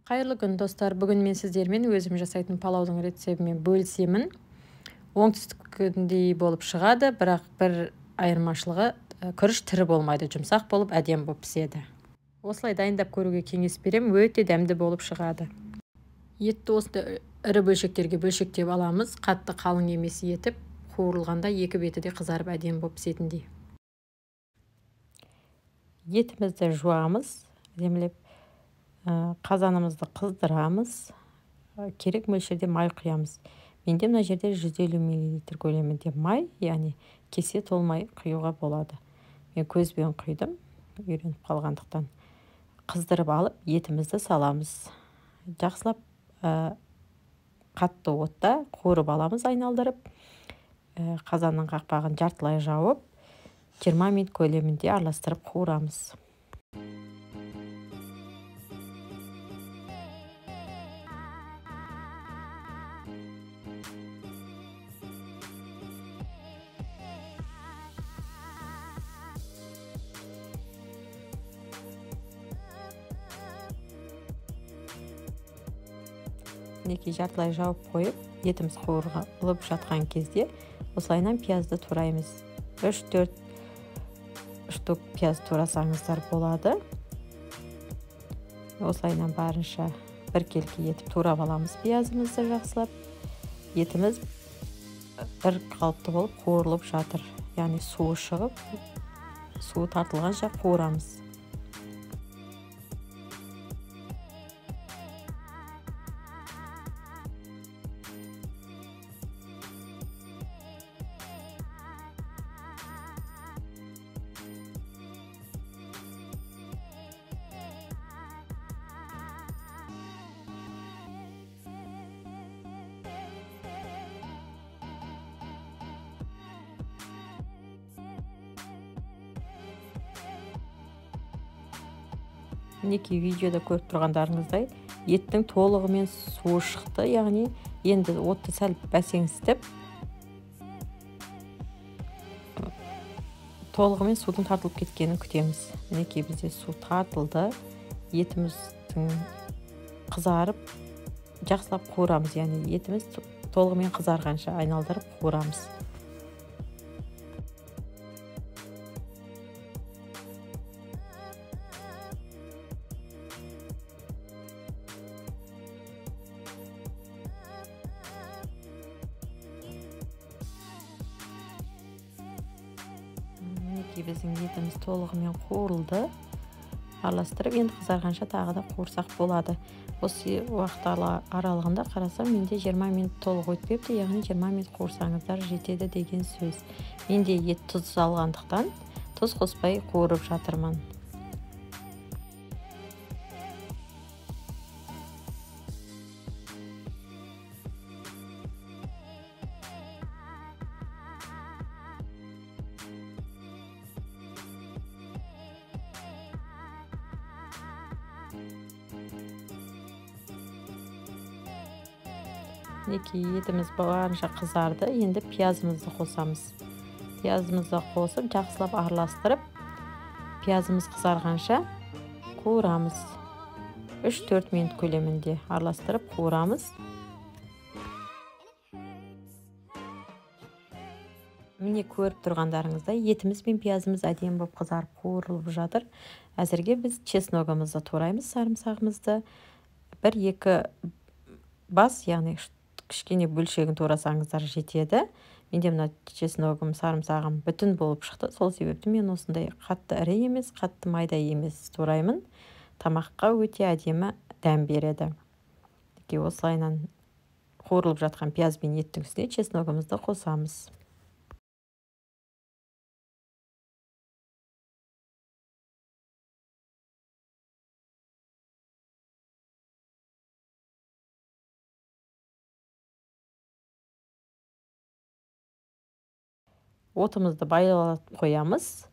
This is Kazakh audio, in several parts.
Қайырлы күн достар, бүгін мен сіздермен өзім жасайтын палаудың рецебімен бөлісемін. Оңтүстікіндей болып шығады, бірақ бір айырмашылығы күріш тірі болмайды, жұмсақ болып әдем болып піседі. Осылай дайындап көруге кеңес берем, өте дәмді болып шығады. Етті осындай ірі бөлшектерге бөлшектеп аламыз, қатты қалың емес етіп, қуырылғанда екі беті де қызарып әдем болып пісетіндей. Етімізді жуамыз, демлеп қазанымызды қыздырамыз, керек мөлшерде май құямыз. Менде мына жерде 150 мл көлемінде май, яғни кесе толмай құюға болады. Мен көзбен құйдым, үйреніп қалғандықтан. Қыздырып алып, етімізді саламыз. Жақсылап қатты отта қуырып аламыз, айналдырып. Қазанның қақпағын жартылай жауып, 20 минут көлемінде араластырып қуырамыз. Неке жартылай жауып қойып, етіміз қуырылып жатқан кезде осылайынан пиязды тураймыз. 3-4 штук пияз турасаңыздар болады. Осылайынан барынша біркелкі етіп турап аламыз пиязымызды жақсылап. Етіміз бір қалыпты болып қуырылып жатыр. Яғни суы шығып, суы тартылғанша қуырамыз. Неке видеода көріп тұрғандарыңыздай, еттің толығымен суы шықты, яғни енді отты сәл бәсеңсітіп, толығымен судың тартылып кеткенін күтеміз. Неке бізде су тартылды, етіміздің қызарып, жақсылап қуырамыз, яғни етіміз толығымен қызарғанша айналдырып қуырамыз. Біздің етіміз толығымен қуырылды. Араластырып, енді қызарғанша тағы да қуырсақ болады. Осы уақыт аралығында қарасам, менде 20 минут толық өтпепті, яғни 20 минут қуырсаңыздар жетеді деген сөз. Менде ет тұз алғандықтан тұз қоспай қуырып жатырмын. Неке етіміз барынша қызарды, енді пиязымызды қосамыз. Пиязымызды қосып, жақсылап араластырып, пиязымыз қызарғанша қуырамыз. 3-4 минут көлемінде араластырып қуырамыз. Міне көріп тұрғандарыңыздай, етіміз бен пиязымыз әдемі болып қызарып қуырылып жатыр. Әзірге біз чесногымызды тураймыз, сарымсағымызды. 1-2 бас, яғни кішкене бөлшегін турасаңыздар жетеді. Менде мына чесногым, сарымсағым бүтін болып шықты. Сол себепті мен осындай қатты ірі емес, қатты майда емес тураймын. Тамаққа өте әдемі дәм береді. Осылайынан қуырылып жатқан пияз бен еттің үстіне чесногымызды қосамыз. Отымызды байлап қоямыз.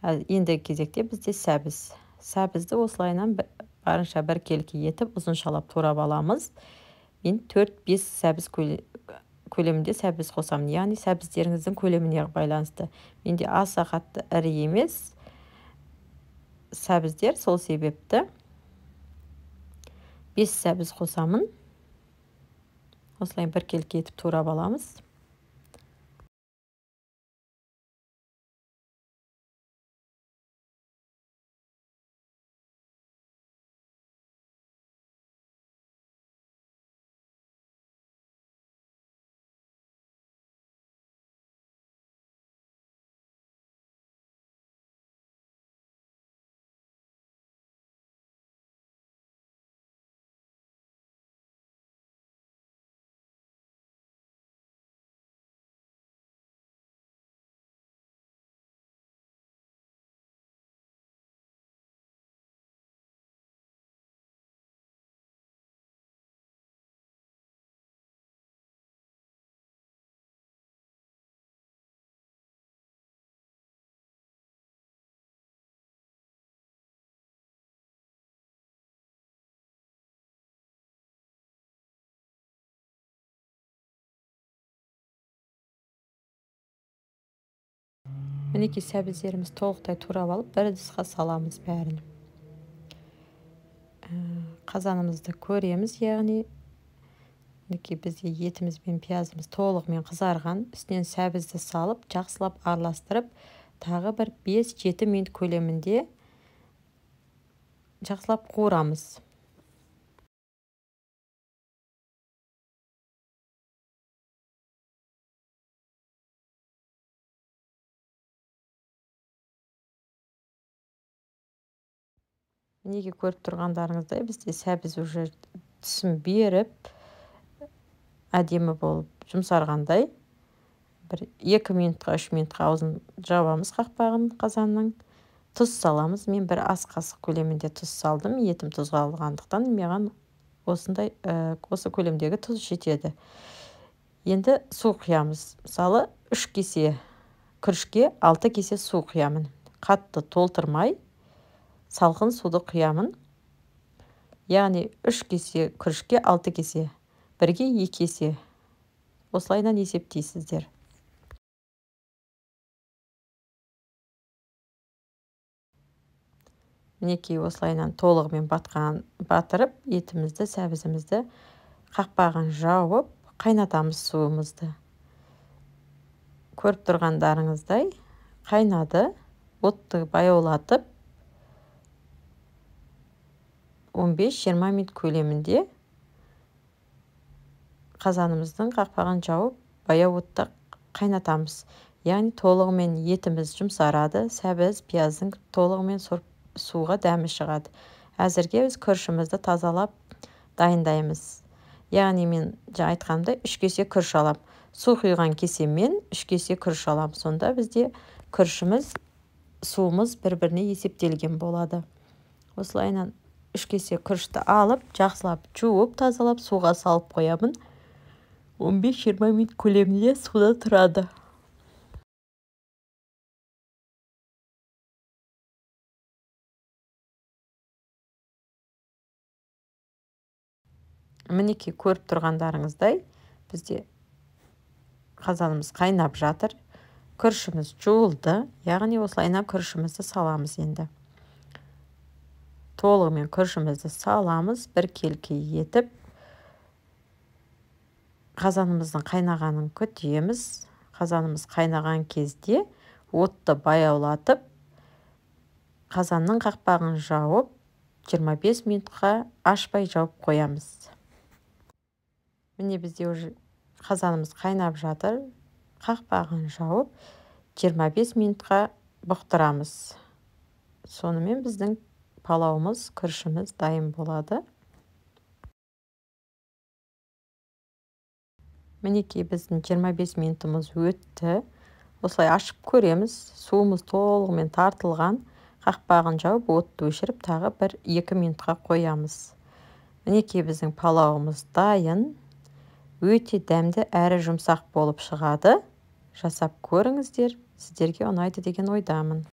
Енді кезекте бізде сәбіз. Сәбізді осылайынан барынша біркелкі етіп, ұзыншалап турап аламыз. Мен 4-5 сәбіз көлемінде сәбіз қосамын. Яғни сәбіздеріңіздің көлеміне байланысты. Менде аса қатты ірі емес сәбіздер, сол себепті 5 сәбіз қосамын. Осылай біркелкі етіп турап аламыз. Мінекей сәбіздеріміз толықтай турап алып, бір ыдысқа саламыз бәрін. Қазанымызды көреміз, яғни мінекей бізде етіміз бен пиязымыз толығымен қызарған. Үстінен сәбізді салып, жақсылап араластырып, тағы бір 5-7 минут көлемінде жақсылап қуырамыз. Неге көріп тұрғандарыңыздай, бізде сәбіз уже түсін беріп, әдемі болып жұмсарғандай. Бір 2 минутқа, 3 минутқа аузын жабамыз қақпағын қазанның. Тұз саламыз. Мен бір ас қасық көлемінде тұз салдым. Етім тұзға алғандықтан маған осы көлемдегі тұз жетеді. Енді су құямыз. Мысалы 3 кесе күрішке 6 кесе су құямын. Қатты толтырмай, салқын суды құямын. Яғни 3 кесе күрішке 6 кесе, бірге 2 кесе. Осылайдан есептейсіздер. Мінекей осылайдан толығымен батырып, етімізді, сәбізімізді қақпағын жауып, қайнатамыз суымызды. Көріп тұрғандарыңыздай қайнады, отты баяулатып, 15-20 минут көлемінде қазанымыздың қақпағын жауып, баяу отта қайнатамыз. Яғни толығымен етіміз жұмсарады, сәбіз, пияздың толығымен суға дәмі шығады. Әзірге біз күрішімізді тазалап дайындаймыз. Яғни мен айтқанымдай 3 кесе күріш алам. Су құйған кесемен 3 кесе күріш алам. Сонда бізде күрішіміз, суымыз бір-біріне есептелген болады. Осылайынан 3 кесе күрішті алып, жақсылап жуып, тазалап суға салып қоямын. 15-20 минут көлемінде суда тұрады. Мінекей көріп тұрғандарыңыздай, бізде қазанымыз қайнап жатыр. Күрішіміз жуылды. Яғни осылайынан күрішімізді саламыз енді. Толығымен күрішімізді саламыз, біркелкі етіп. Қазанымыздың қайнағанын күтеміз. Қазанымыз қайнаған кезде отты баяулатып, қазанның қақпағын жауып, 25 минутқа ашпай жауып қоямыз. Міне бізде уже қазанымыз қайнап жатыр. Қақпағын жауып, 25 минутқа бұқтырамыз. Сонымен біздің палауымыз, күрішіміз дайын болады. Мінекей біздің 25 минутымыз өтті. Осылай ашып көреміз. Суымыз толығымен тартылған. Қақпағын жауып, отты өшіріп, тағы 1-2 минутқа қоямыз. Мінекей біздің палауымыз дайын. Өте дәмді әрі жұмсақ болып шығады. Жасап көріңіздер. Сіздерге ұнайды деген ойдамын.